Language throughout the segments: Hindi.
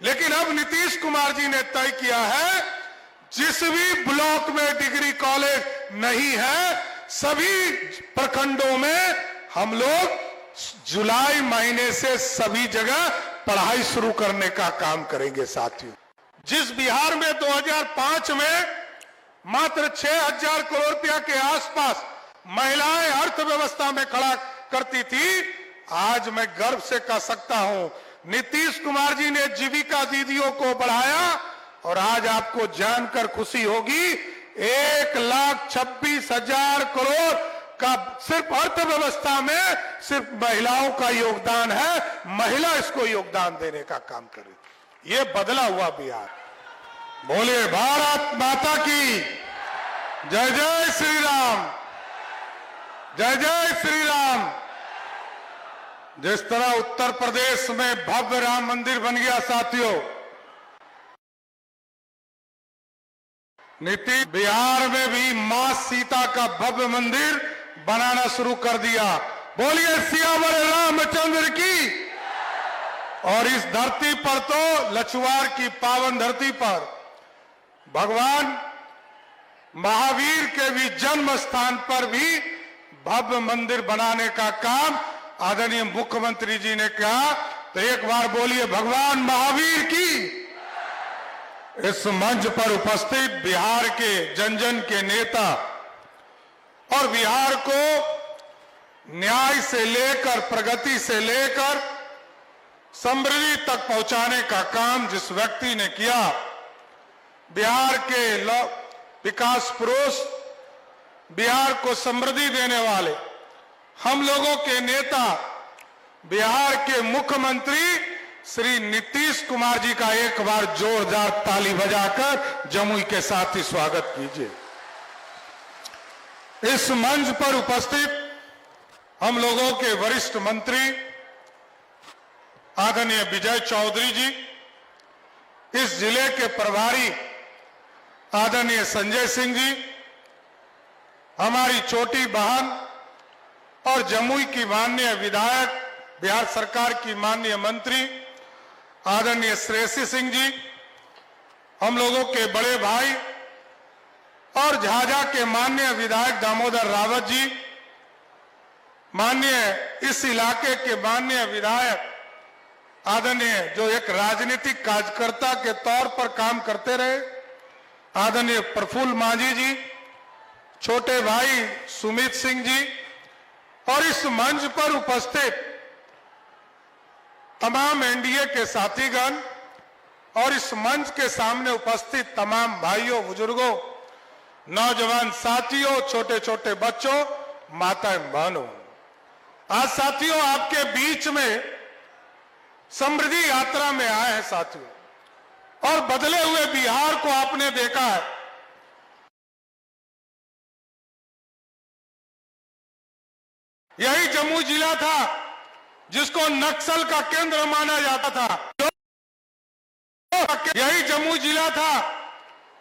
लेकिन अब नीतीश कुमार जी ने तय किया है जिस भी ब्लॉक में डिग्री कॉलेज नहीं है सभी प्रखंडों में हम लोग जुलाई महीने से सभी जगह पढ़ाई शुरू करने का काम करेंगे। साथियों, जिस बिहार में 2005 में मात्र 6,000 करोड़ रुपया के आसपास महिलाएं अर्थव्यवस्था में खड़ा करती थी, आज मैं गर्व से कह सकता हूं नीतीश कुमार जी ने जीविका दीदियों को बढ़ाया और आज आपको जानकर खुशी होगी 1,26,000 करोड़ का सिर्फ अर्थव्यवस्था में सिर्फ महिलाओं का योगदान है। महिला इसको योगदान देने का काम कर रही। ये बदला हुआ बिहार। बोले भारत माता की जय। जय श्री राम, जय जय श्री राम। जिस तरह उत्तर प्रदेश में भव्य राम मंदिर बन गया साथियों, नीतीश बिहार में भी मां सीता का भव्य मंदिर बनाना शुरू कर दिया। बोलिए सियावर रामचंद्र की। और इस धरती पर तो लछुआर की पावन धरती पर भगवान महावीर के भी जन्म स्थान पर भी भव्य मंदिर बनाने का काम आदरणीय मुख्यमंत्री जी ने कहा। तो एक बार बोलिए भगवान महावीर की। इस मंच पर उपस्थित बिहार के जन जन के नेता और बिहार को न्याय से लेकर प्रगति से लेकर समृद्धि तक पहुंचाने का काम जिस व्यक्ति ने किया, बिहार के विकास पुरुष, बिहार को समृद्धि देने वाले हम लोगों के नेता, बिहार के मुख्यमंत्री श्री नीतीश कुमार जी का एक बार जोरदार ताली बजाकर जमुई के साथ ही स्वागत कीजिए। इस मंच पर उपस्थित हम लोगों के वरिष्ठ मंत्री आदरणीय विजय चौधरी जी, इस जिले के प्रभारी आदरणीय संजय सिंह जी, हमारी छोटी बहन और जमुई की माननीय विधायक, बिहार सरकार की माननीय मंत्री आदरणीय श्रेयसी सिंह जी, हम लोगों के बड़े भाई और झाझा के माननीय विधायक दामोदर रावत जी, माननीय इस इलाके के माननीय विधायक आदरणीय जो एक राजनीतिक कार्यकर्ता के तौर पर काम करते रहे आदरणीय प्रफुल्ल मांझी जी, छोटे भाई सुमित सिंह जी और इस मंच पर उपस्थित तमाम एनडीए के साथीगण और इस मंच के सामने उपस्थित तमाम भाइयों, बुजुर्गों, नौजवान साथियों, छोटे छोटे बच्चों, माताएं, बहनों, आज साथियों आपके बीच में समृद्धि यात्रा में आए हैं साथियों। और बदले हुए बिहार को आपने देखा है। यही जमुई जिला था जिसको नक्सल का केंद्र माना जाता था। यही जमुई जिला था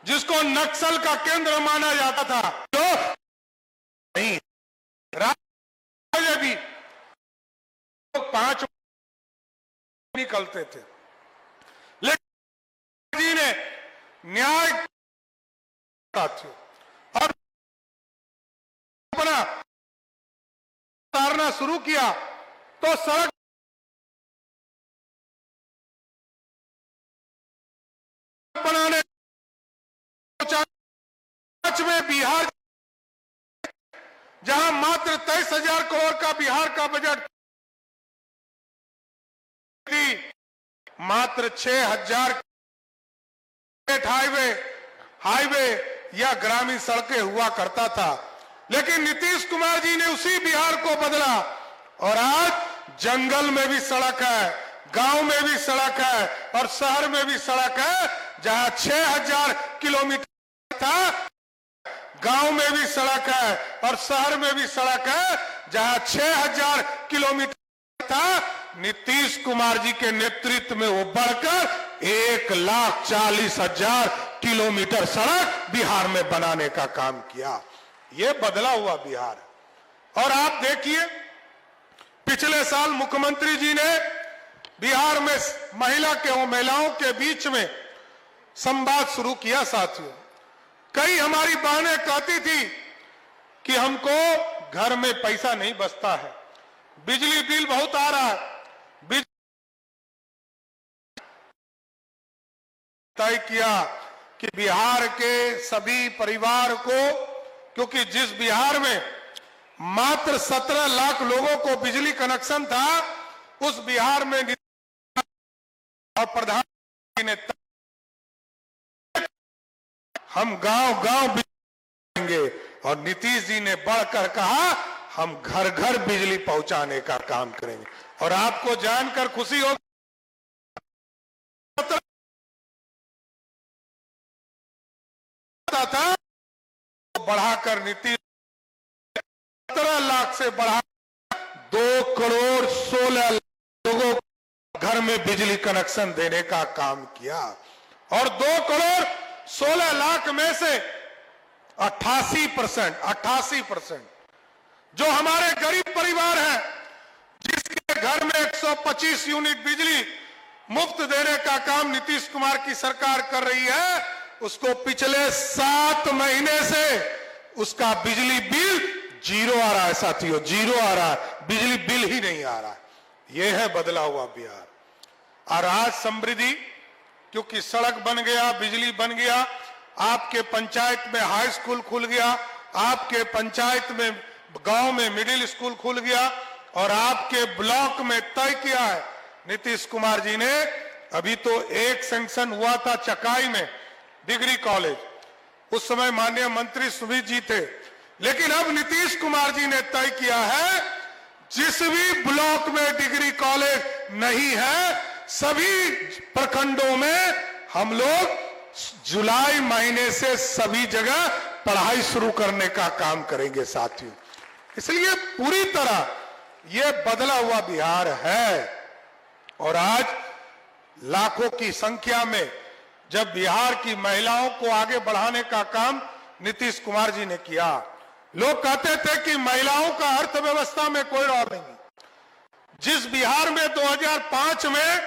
जिसको नक्सल का केंद्र माना जाता था। तो नहीं, राज्य भी 5 निकलते थे, लेकिन जी ने न्याय और अपना उतारना शुरू किया तो सड़क बनाने में बिहार जहां मात्र 23,000 करोड़ का बिहार का बजट मात्र 6,000 हाईवे या ग्रामीण सड़कें हुआ करता था। लेकिन नीतीश कुमार जी ने उसी बिहार को बदला और आज जंगल में भी सड़क है, गांव में भी सड़क है और शहर में भी सड़क है। जहां 6,000 किलोमीटर था, गांव में भी सड़क है और शहर में भी सड़क है। जहां 6,000 किलोमीटर था, नीतीश कुमार जी के नेतृत्व में वो बढ़कर 1,40,000 किलोमीटर सड़क बिहार में बनाने का काम किया। ये बदला हुआ बिहार। और आप देखिए पिछले साल मुख्यमंत्री जी ने बिहार में महिलाओं के बीच में संवाद शुरू किया। साथियों, कई हमारी बहनें कहती थी कि हमको घर में पैसा नहीं बचता है, बिजली बिल बहुत आ रहा है। तय किया कि बिहार के सभी परिवार को, क्योंकि जिस बिहार में मात्र 17 लाख लोगों को बिजली कनेक्शन था, उस बिहार में और प्रधानमंत्री ने हम गांव-गांव बिजली देंगे, और नीतीश जी ने बढ़कर कहा हम घर घर बिजली पहुंचाने का काम करेंगे। और आपको जानकर खुशी होगी, था बढ़ाकर नीतीश 17 लाख से बढ़ा 2 करोड़ 16 लाख लोगों को घर में बिजली कनेक्शन देने का काम किया। और 2 करोड़ 16 लाख में से 88% जो हमारे गरीब परिवार हैं, जिसके घर में 125 यूनिट बिजली मुफ्त देने का काम नीतीश कुमार की सरकार कर रही है, उसको पिछले 7 महीने से उसका बिजली बिल जीरो आ रहा है। साथियों, जीरो आ रहा है, बिजली बिल ही नहीं आ रहा है। यह है बदला हुआ बिहार। और आज समृद्धि, क्योंकि सड़क बन गया, बिजली बन गया, आपके पंचायत में हाई स्कूल खुल गया, आपके पंचायत में गांव में मिडिल स्कूल खुल गया, और आपके ब्लॉक में तय किया है नीतीश कुमार जी ने। अभी तो एक सैंक्शन हुआ था चकाई में डिग्री कॉलेज, उस समय माननीय मंत्री सुमित जी थे, लेकिन अब नीतीश कुमार जी ने तय किया है जिस भी ब्लॉक में डिग्री कॉलेज नहीं है, सभी प्रखंडों में हम लोग जुलाई महीने से सभी जगह पढ़ाई शुरू करने का काम करेंगे। साथियों, इसलिए पूरी तरह यह बदला हुआ बिहार है। और आज लाखों की संख्या में जब बिहार की महिलाओं को आगे बढ़ाने का काम नीतीश कुमार जी ने किया, लोग कहते थे कि महिलाओं का अर्थव्यवस्था में कोई रोल नहीं। जिस बिहार में 2005 में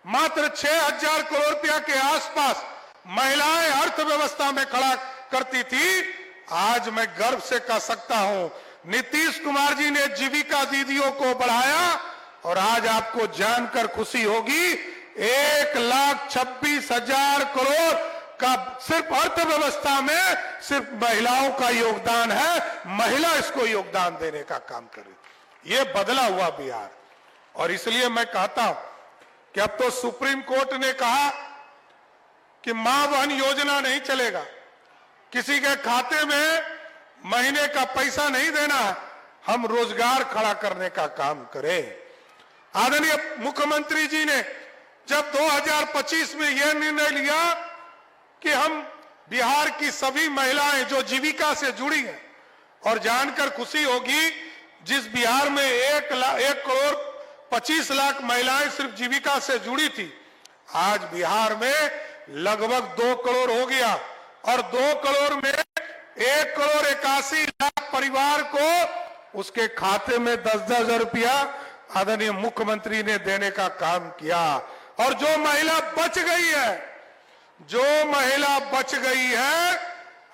मात्र 6,000 करोड़ रुपया के आसपास महिलाएं अर्थव्यवस्था में खड़ा करती थी, आज मैं गर्व से कह सकता हूं नीतीश कुमार जी ने जीविका दीदियों को बढ़ाया, और आज आपको जानकर खुशी होगी 1,26,000 करोड़ का सिर्फ अर्थव्यवस्था में सिर्फ महिलाओं का योगदान है। महिला इसको योगदान देने का काम करे। ये बदला हुआ बिहार। और इसलिए मैं कहता हूं कि अब तो सुप्रीम कोर्ट ने कहा कि मां बहन योजना नहीं चलेगा, किसी के खाते में महीने का पैसा नहीं देना है, हम रोजगार खड़ा करने का काम करें। आदरणीय मुख्यमंत्री जी ने जब 2025 में यह निर्णय लिया कि हम बिहार की सभी महिलाएं जो जीविका से जुड़ी हैं, और जानकर खुशी होगी जिस बिहार में 1 करोड़ 25 लाख महिलाएं सिर्फ जीविका से जुड़ी थी, आज बिहार में लगभग 2 करोड़ हो गया, और 2 करोड़ में 1 करोड़ 81 लाख परिवार को उसके खाते में 10-10 हजार रुपया आदरणीय मुख्यमंत्री ने देने का काम किया। और जो महिला बच गई है,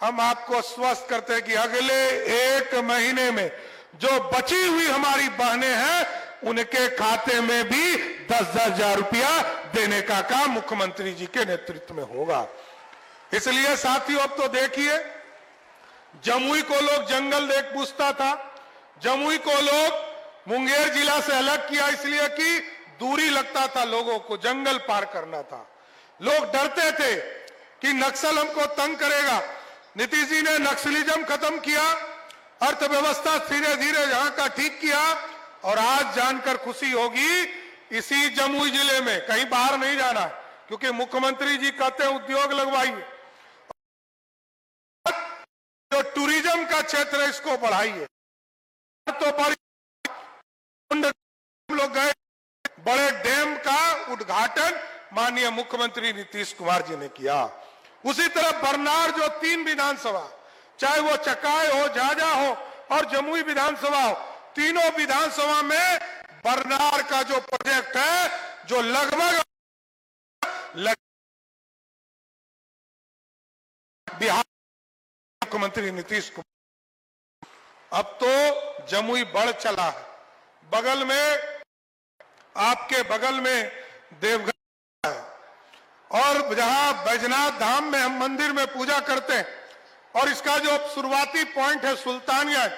हम आपको आश्वस्त करते हैं कि अगले 1 महीने में जो बची हुई हमारी बहनें हैं, उनके खाते में भी 10-10 हजार रुपया देने का काम मुख्यमंत्री जी के नेतृत्व में होगा। इसलिए साथियों, अब तो देखिए, जमुई को लोग जंगल देख पूछता था, जमुई को लोग मुंगेर जिला से अलग किया इसलिए कि दूरी लगता था, लोगों को जंगल पार करना था। लोग डरते थे कि नक्सल हमको तंग करेगा। नीतीश जी ने नक्सलिज्म खत्म किया, अर्थव्यवस्था धीरे धीरे यहां का ठीक किया, और आज जानकर खुशी होगी इसी जमुई जिले में, कहीं बाहर नहीं जाना, क्योंकि मुख्यमंत्री जी कहते हैं उद्योग लगवाइए, जो टूरिज्म का क्षेत्र है इसको बढ़ाइए। तो बड़ी लोग गए, बड़े डैम का उद्घाटन माननीय मुख्यमंत्री नीतीश कुमार जी ने किया। उसी तरह बरनार जो 3 विधानसभा, चाहे वो चकाई हो, झाझा हो और जमुई विधानसभा हो, तीनों विधानसभा में बरनार का जो प्रोजेक्ट है जो लगभग बिहार मुख्यमंत्री नीतीश कुमार। अब तो जमुई बढ़ चला है। बगल में, आपके बगल में देवघर है, और जहां बैजनाथ धाम में हम मंदिर में पूजा करते हैं, और इसका जो शुरुआती पॉइंट है सुल्तानगंज,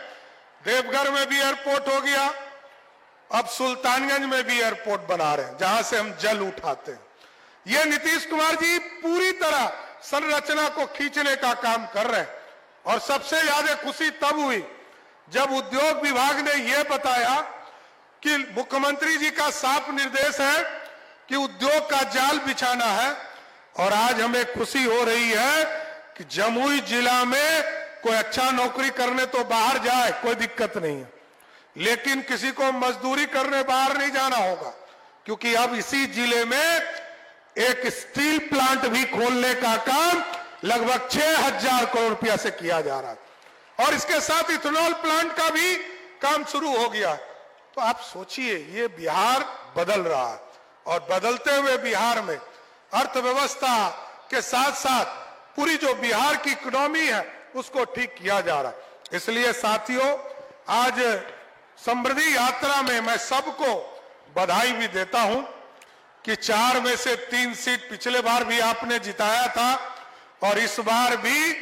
देवघर में भी एयरपोर्ट हो गया, अब सुल्तानगंज में भी एयरपोर्ट बना रहे हैं जहां से हम जल उठाते हैं। ये नीतीश कुमार जी पूरी तरह संरचना को खींचने का काम कर रहे हैं। और सबसे ज्यादा खुशी तब हुई जब उद्योग विभाग ने यह बताया कि मुख्यमंत्री जी का साफ निर्देश है कि उद्योग का जाल बिछाना है। और आज हमें खुशी हो रही है कि जमुई जिला में कोई अच्छा नौकरी करने तो बाहर जाए, कोई दिक्कत नहीं है, लेकिन किसी को मजदूरी करने बाहर नहीं जाना होगा, क्योंकि अब इसी जिले में एक स्टील प्लांट भी खोलने का काम लगभग 6,000 करोड़ रुपया से किया जा रहा है, और इसके साथ इथेनॉल प्लांट का भी काम शुरू हो गया। तो आप सोचिए, ये बिहार बदल रहा है, और बदलते हुए बिहार में अर्थव्यवस्था के साथ साथ पूरी जो बिहार की इकोनॉमी है उसको ठीक किया जा रहा है। इसलिए साथियों, आज समृद्धि यात्रा में मैं सबको बधाई भी देता हूं कि 4 में से 3 सीट पिछले बार भी आपने जिताया था, और इस बार भी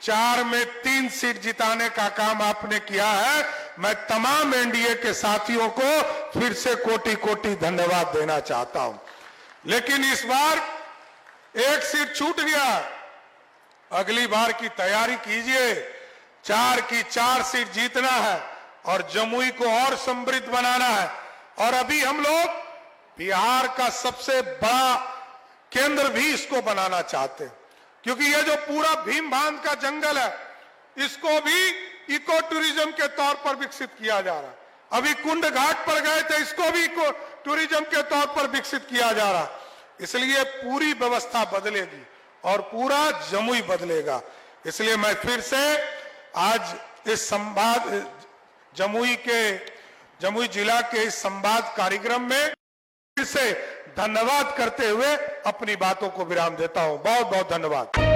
4 में 3 सीट जिताने का काम आपने किया है। मैं तमाम एनडीए के साथियों को फिर से कोटि कोटि धन्यवाद देना चाहता हूं। लेकिन इस बार 1 सीट छूट गया। अगली बार की तैयारी कीजिए, 4 की 4 सीट जीतना है और जमुई को और समृद्ध बनाना है। और अभी हम लोग बिहार का सबसे बड़ा केंद्र भी इसको बनाना चाहते हैं, क्योंकि ये जो पूरा भीम बांध का जंगल है, इसको भी इको टूरिज्म के तौर पर विकसित किया जा रहा है। अभी कुंड घाट पर गए थे, इसको भी इको टूरिज्म के तौर पर विकसित किया जा रहा है। इसलिए पूरी व्यवस्था बदलेगी और पूरा जमुई बदलेगा। इसलिए मैं फिर से आज इस संवाद जमुई जिला के इस संवाद कार्यक्रम में फिर से धन्यवाद करते हुए अपनी बातों को विराम देता हूं। बहुत बहुत धन्यवाद।